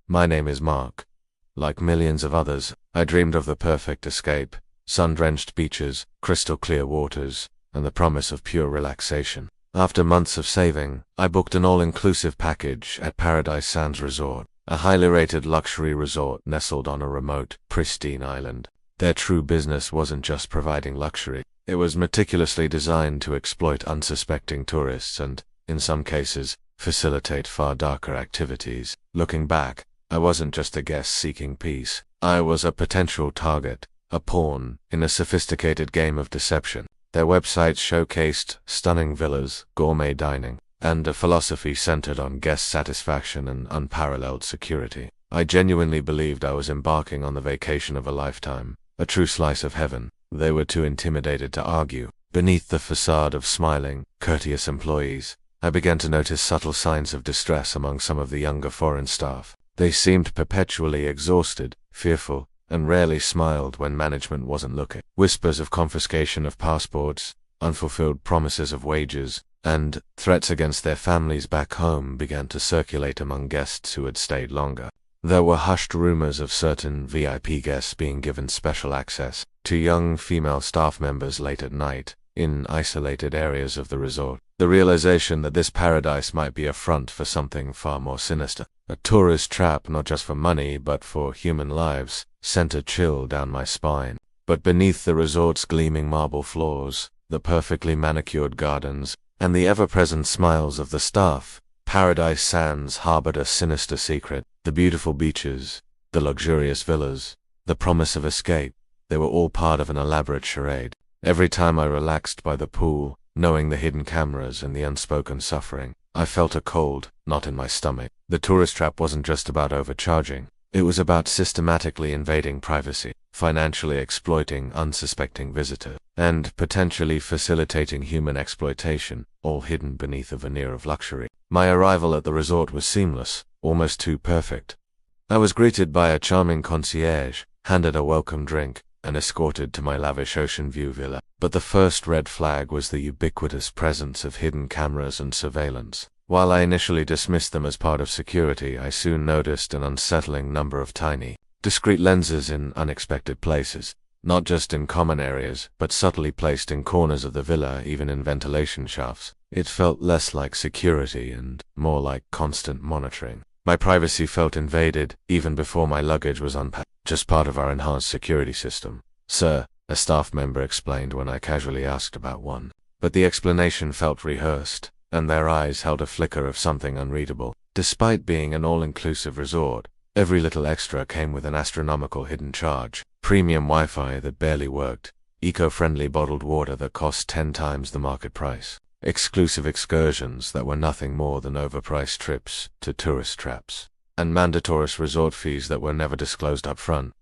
My name is Mark. Like millions of others, I dreamed of the perfect escape, sun-drenched beaches, crystal clear waters, and the promise of pure relaxation. After months of saving, I booked an all-inclusive package at Paradise Sands Resort, a highly rated luxury resort nestled on a remote, pristine island. Their true business wasn't just providing luxury. It was meticulously designed to exploit unsuspecting tourists and, in some cases, facilitate far darker activities. Looking back, I wasn't just a guest seeking peace. I was a potential target, a pawn in a sophisticated game of deception. Their websites showcased stunning villas, gourmet dining, and a philosophy centered on guest satisfaction and unparalleled security. I genuinely believed I was embarking on the vacation of a lifetime, a true slice of heaven. They were too intimidated to argue. Beneath the facade of smiling, courteous employees, I began to notice subtle signs of distress among some of the younger foreign staff. They seemed perpetually exhausted, fearful, and rarely smiled when management wasn't looking. Whispers of confiscation of passports, unfulfilled promises of wages, and threats against their families back home began to circulate among guests who had stayed longer. There were hushed rumors of certain VIP guests being given special access to young female staff members late at night, in isolated areas of the resort. The realization that this paradise might be a front for something far more sinister, a tourist trap not just for money but for human lives, sent a chill down my spine. But beneath the resort's gleaming marble floors, the perfectly manicured gardens, and the ever-present smiles of the staff, Paradise Sands harbored a sinister secret. The beautiful beaches, the luxurious villas, the promise of escape, they were all part of an elaborate charade. Every time I relaxed by the pool, knowing the hidden cameras and the unspoken suffering, I felt a cold knot in my stomach. The tourist trap wasn't just about overcharging. It was about systematically invading privacy, financially exploiting unsuspecting visitors, and potentially facilitating human exploitation, all hidden beneath a veneer of luxury. My arrival at the resort was seamless, almost too perfect. I was greeted by a charming concierge, handed a welcome drink, and escorted to my lavish ocean view villa. But the first red flag was the ubiquitous presence of hidden cameras and surveillance. While I initially dismissed them as part of security, I soon noticed an unsettling number of tiny, discreet lenses in unexpected places, not just in common areas, but subtly placed in corners of the villa, even in ventilation shafts. It felt less like security and more like constant monitoring. My privacy felt invaded even before my luggage was unpacked, just part of our enhanced security system, sir, a staff member explained when I casually asked about one. But the explanation felt rehearsed, and their eyes held a flicker of something unreadable. Despite being an all-inclusive resort, every little extra came with an astronomical hidden charge. Premium Wi-Fi that barely worked, eco-friendly bottled water that cost 10 times the market price, exclusive excursions that were nothing more than overpriced trips to tourist traps, and mandatory resort fees that were never disclosed up front.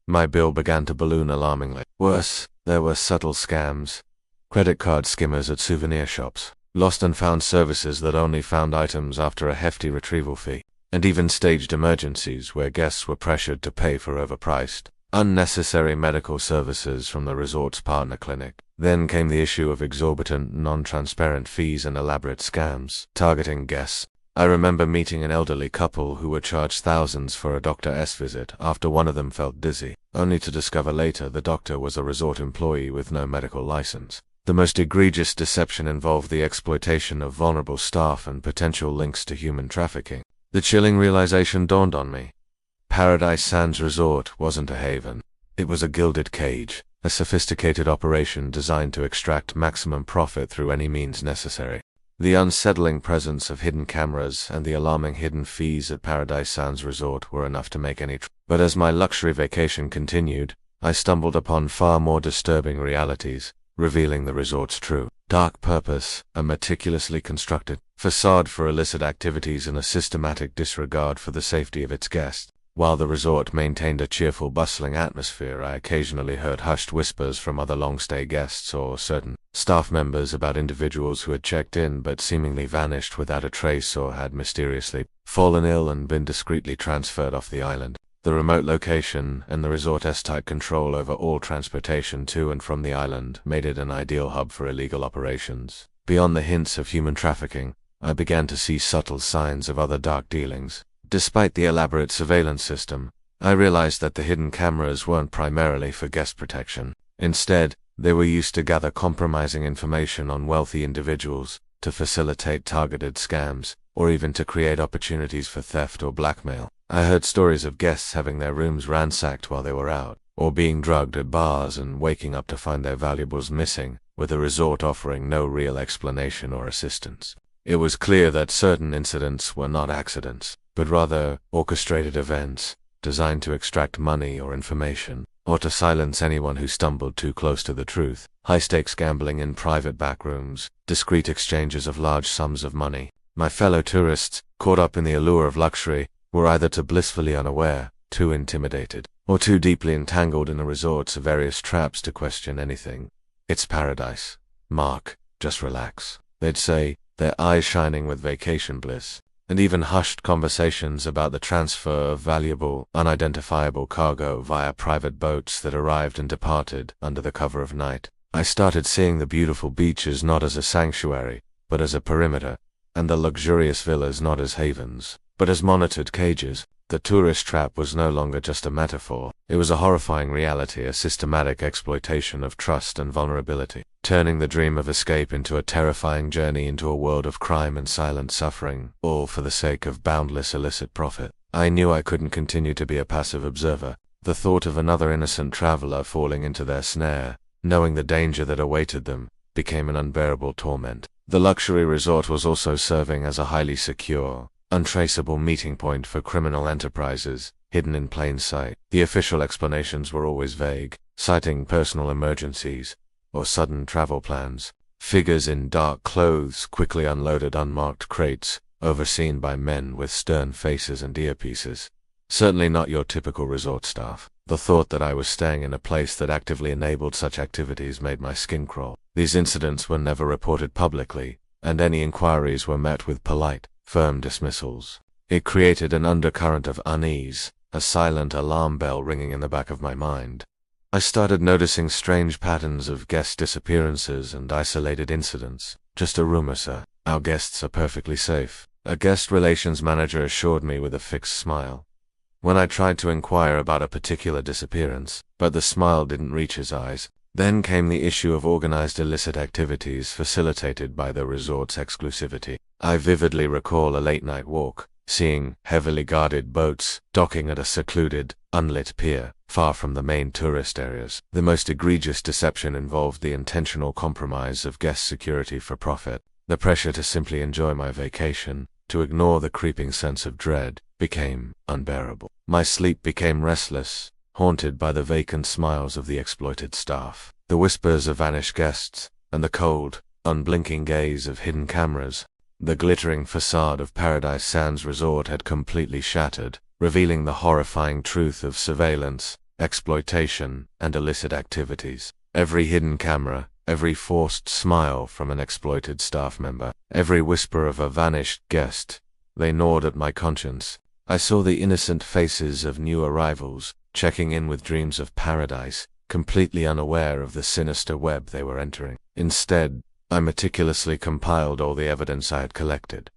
My bill began to balloon alarmingly. Worse, there were subtle scams, credit card skimmers at souvenir shops, lost and found services that only found items after a hefty retrieval fee, and even staged emergencies where guests were pressured to pay for overpriced, unnecessary medical services from the resort's partner clinic. Then came the issue of exorbitant, non-transparent fees and elaborate scams targeting guests. I remember meeting an elderly couple who were charged thousands for a Dr. S visit after one of them felt dizzy, only to discover later the doctor was a resort employee with no medical license. The most egregious deception involved the exploitation of vulnerable staff and potential links to human trafficking. The chilling realization dawned on me. Paradise Sands Resort wasn't a haven. It was a gilded cage, a sophisticated operation designed to extract maximum profit through any means necessary. The unsettling presence of hidden cameras and the alarming hidden fees at Paradise Sands Resort were enough to make any But as my luxury vacation continued, I stumbled upon far more disturbing realities, revealing the resort's true, dark purpose, a meticulously constructed facade for illicit activities and a systematic disregard for the safety of its guests. While the resort maintained a cheerful, bustling atmosphere, I occasionally heard hushed whispers from other long-stay guests or certain staff members about individuals who had checked in but seemingly vanished without a trace or had mysteriously fallen ill and been discreetly transferred off the island. The remote location and the resort's tight control over all transportation to and from the island made it an ideal hub for illegal operations. Beyond the hints of human trafficking, I began to see subtle signs of other dark dealings. Despite the elaborate surveillance system, I realized that the hidden cameras weren't primarily for guest protection. Instead, they were used to gather compromising information on wealthy individuals, to facilitate targeted scams, or even to create opportunities for theft or blackmail. I heard stories of guests having their rooms ransacked while they were out, or being drugged at bars and waking up to find their valuables missing, with the resort offering no real explanation or assistance. It was clear that certain incidents were not accidents, but rather orchestrated events, designed to extract money or information, or to silence anyone who stumbled too close to the truth. High-stakes gambling in private backrooms, discreet exchanges of large sums of money. My fellow tourists, caught up in the allure of luxury, were either too blissfully unaware, too intimidated, or too deeply entangled in the resort's various traps to question anything. "It's paradise. Mark, just relax," they'd say, their eyes shining with vacation bliss. And even hushed conversations about the transfer of valuable, unidentifiable cargo via private boats that arrived and departed under the cover of night. I started seeing the beautiful beaches not as a sanctuary, but as a perimeter, and the luxurious villas not as havens, but as monitored cages. The tourist trap was no longer just a metaphor. It was a horrifying reality, a systematic exploitation of trust and vulnerability, turning the dream of escape into a terrifying journey into a world of crime and silent suffering, all for the sake of boundless illicit profit. I knew I couldn't continue to be a passive observer. The thought of another innocent traveler falling into their snare, knowing the danger that awaited them, became an unbearable torment. The luxury resort was also serving as a highly secure, untraceable meeting point for criminal enterprises, hidden in plain sight. The official explanations were always vague, citing personal emergencies or sudden travel plans. Figures in dark clothes quickly unloaded unmarked crates, overseen by men with stern faces and earpieces. Certainly not your typical resort staff. The thought that I was staying in a place that actively enabled such activities made my skin crawl. These incidents were never reported publicly, and any inquiries were met with polite, firm dismissals. It created an undercurrent of unease, a silent alarm bell ringing in the back of my mind. I started noticing strange patterns of guest disappearances and isolated incidents. "Just a rumor, sir. Our guests are perfectly safe," a guest relations manager assured me with a fixed smile. When I tried to inquire about a particular disappearance, but the smile didn't reach his eyes. Then came the issue of organized illicit activities facilitated by the resort's exclusivity. I vividly recall a late-night walk, seeing heavily guarded boats docking at a secluded, unlit pier, far from the main tourist areas. The most egregious deception involved the intentional compromise of guest security for profit. The pressure to simply enjoy my vacation, to ignore the creeping sense of dread, became unbearable. My sleep became restless, haunted by the vacant smiles of the exploited staff, the whispers of vanished guests, and the cold, unblinking gaze of hidden cameras. The glittering facade of Paradise Sands Resort had completely shattered, revealing the horrifying truth of surveillance, exploitation, and illicit activities. Every hidden camera, every forced smile from an exploited staff member, every whisper of a vanished guest, they gnawed at my conscience. I saw the innocent faces of new arrivals, checking in with dreams of paradise, completely unaware of the sinister web they were entering. Instead, I meticulously compiled all the evidence I had collected.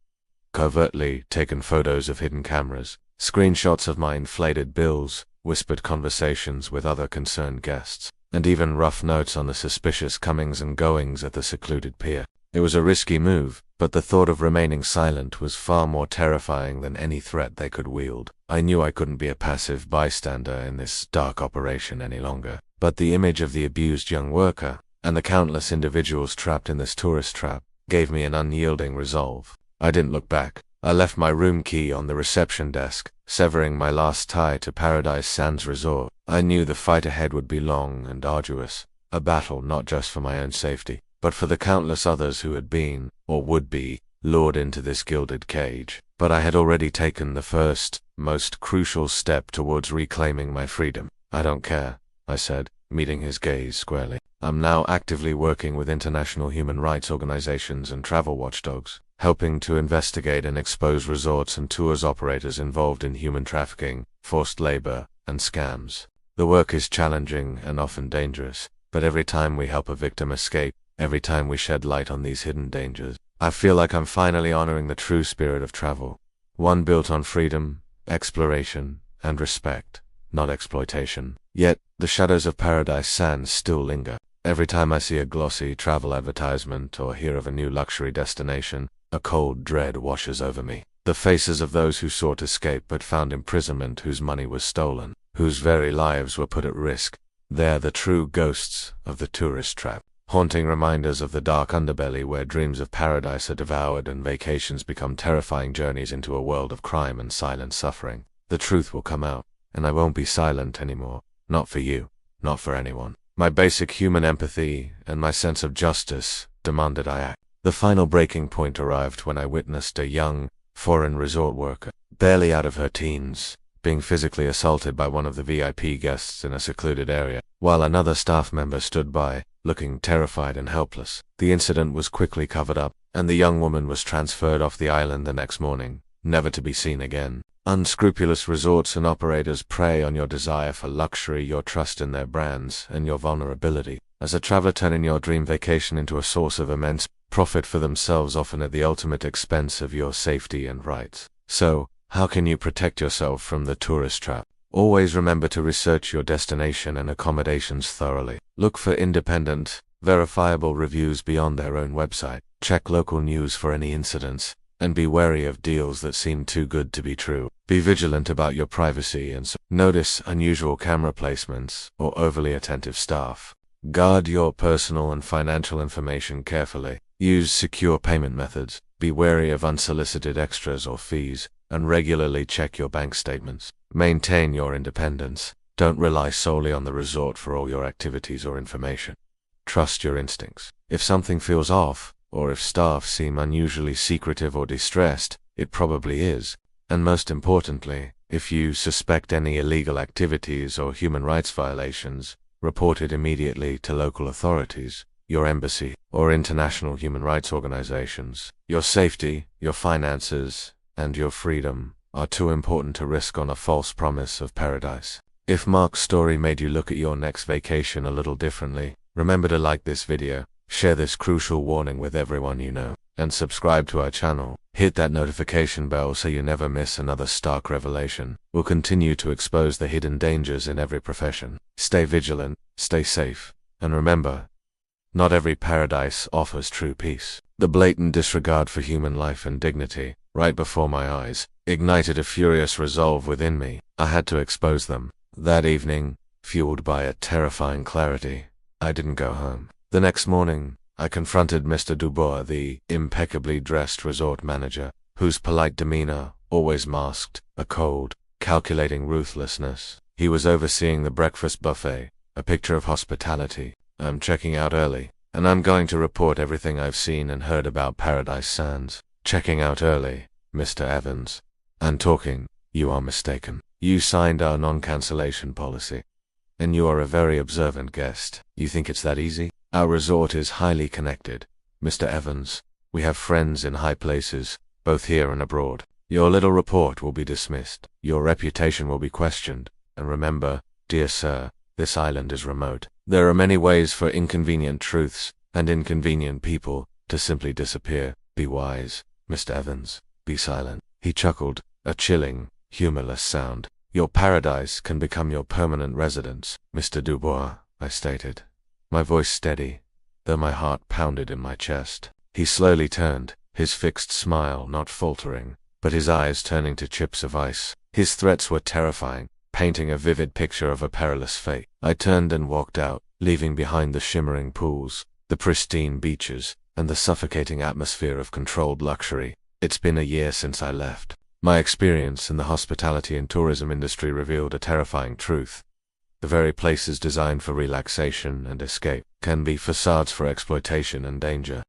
Covertly taken photos of hidden cameras, screenshots of my inflated bills, whispered conversations with other concerned guests, and even rough notes on the suspicious comings and goings at the secluded pier. It was a risky move, but the thought of remaining silent was far more terrifying than any threat they could wield. I knew I couldn't be a passive bystander in this dark operation any longer. But the image of the abused young worker, and the countless individuals trapped in this tourist trap, gave me an unyielding resolve. I didn't look back. I left my room key on the reception desk, severing my last tie to Paradise Sands Resort. I knew the fight ahead would be long and arduous, a battle not just for my own safety, but for the countless others who had been, or would be, lured into this gilded cage. But I had already taken the first, most crucial step towards reclaiming my freedom. "I don't care," I said, meeting his gaze squarely. "I'm now actively working with international human rights organizations and travel watchdogs, helping to investigate and expose resorts and tours operators involved in human trafficking, forced labor, and scams. The work is challenging and often dangerous, but every time we help a victim escape, every time we shed light on these hidden dangers, I feel like I'm finally honoring the true spirit of travel, one built on freedom, exploration, and respect, not exploitation. Yet, the shadows of paradise sands still linger. Every time I see a glossy travel advertisement or hear of a new luxury destination, a cold dread washes over me. The faces of those who sought escape but found imprisonment, whose money was stolen, whose very lives were put at risk. They're the true ghosts of the tourist trap. Haunting reminders of the dark underbelly where dreams of paradise are devoured and vacations become terrifying journeys into a world of crime and silent suffering. The truth will come out, and I won't be silent anymore. Not for you, not for anyone. My basic human empathy and my sense of justice demanded I act. The final breaking point arrived when I witnessed a young, foreign resort worker, barely out of her teens, being physically assaulted by one of the VIP guests in a secluded area, while another staff member stood by, looking terrified and helpless. The incident was quickly covered up, and the young woman was transferred off the island the next morning, never to be seen again. Unscrupulous resorts and operators prey on your desire for luxury, your trust in their brands, and your vulnerability. As a traveler turning your dream vacation into a source of immense profit for themselves, often at the ultimate expense of your safety and rights. So, how can you protect yourself from the tourist trap? Always remember to research your destination and accommodations thoroughly. Look for independent, verifiable reviews beyond their own website. Check local news for any incidents, and be wary of deals that seem too good to be true. Be vigilant about your privacy and notice unusual camera placements or overly attentive staff. Guard your personal and financial information carefully. Use secure payment methods. Be wary of unsolicited extras or fees, and regularly check your bank statements. Maintain your independence. Don't rely solely on the resort for all your activities or information. Trust your instincts. If something feels off, or if staff seem unusually secretive or distressed, it probably is. And most importantly, if you suspect any illegal activities or human rights violations, report it immediately to local authorities, your embassy, or international human rights organizations. Your safety, your finances, and your freedom are too important to risk on a false promise of paradise. If Mark's story made you look at your next vacation a little differently, remember to like this video, share this crucial warning with everyone you know, and subscribe to our channel. Hit that notification bell so you never miss another stark revelation. We'll continue to expose the hidden dangers in every profession. Stay vigilant, stay safe, and remember, not every paradise offers true peace. The blatant disregard for human life and dignity, right before my eyes, ignited a furious resolve within me. I had to expose them. That evening, fueled by a terrifying clarity, I didn't go home. The next morning, I confronted Mr. Dubois, the impeccably dressed resort manager, whose polite demeanor, always masked a cold, calculating ruthlessness. He was overseeing the breakfast buffet, a picture of hospitality. I'm checking out early, and I'm going to report everything I've seen and heard about Paradise Sands. Checking out early, Mr. Evans. And talking, you are mistaken. You signed our non-cancellation policy, and you are a very observant guest. You think it's that easy? Our resort is highly connected, Mr. Evans. We have friends in high places, both here and abroad. Your little report will be dismissed. Your reputation will be questioned. And remember, dear sir, this island is remote. There are many ways for inconvenient truths and inconvenient people to simply disappear. Be wise, Mr. Evans. Be silent. He chuckled, a chilling, humorless sound. Your paradise can become your permanent residence, Mr. Dubois, I stated, my voice steady, though my heart pounded in my chest. He slowly turned, his fixed smile not faltering, but his eyes turning to chips of ice. His threats were terrifying, painting a vivid picture of a perilous fate. I turned and walked out, leaving behind the shimmering pools, the pristine beaches, and the suffocating atmosphere of controlled luxury. It's been a year since I left. My experience in the hospitality and tourism industry revealed a terrifying truth. The very places designed for relaxation and escape can be facades for exploitation and danger.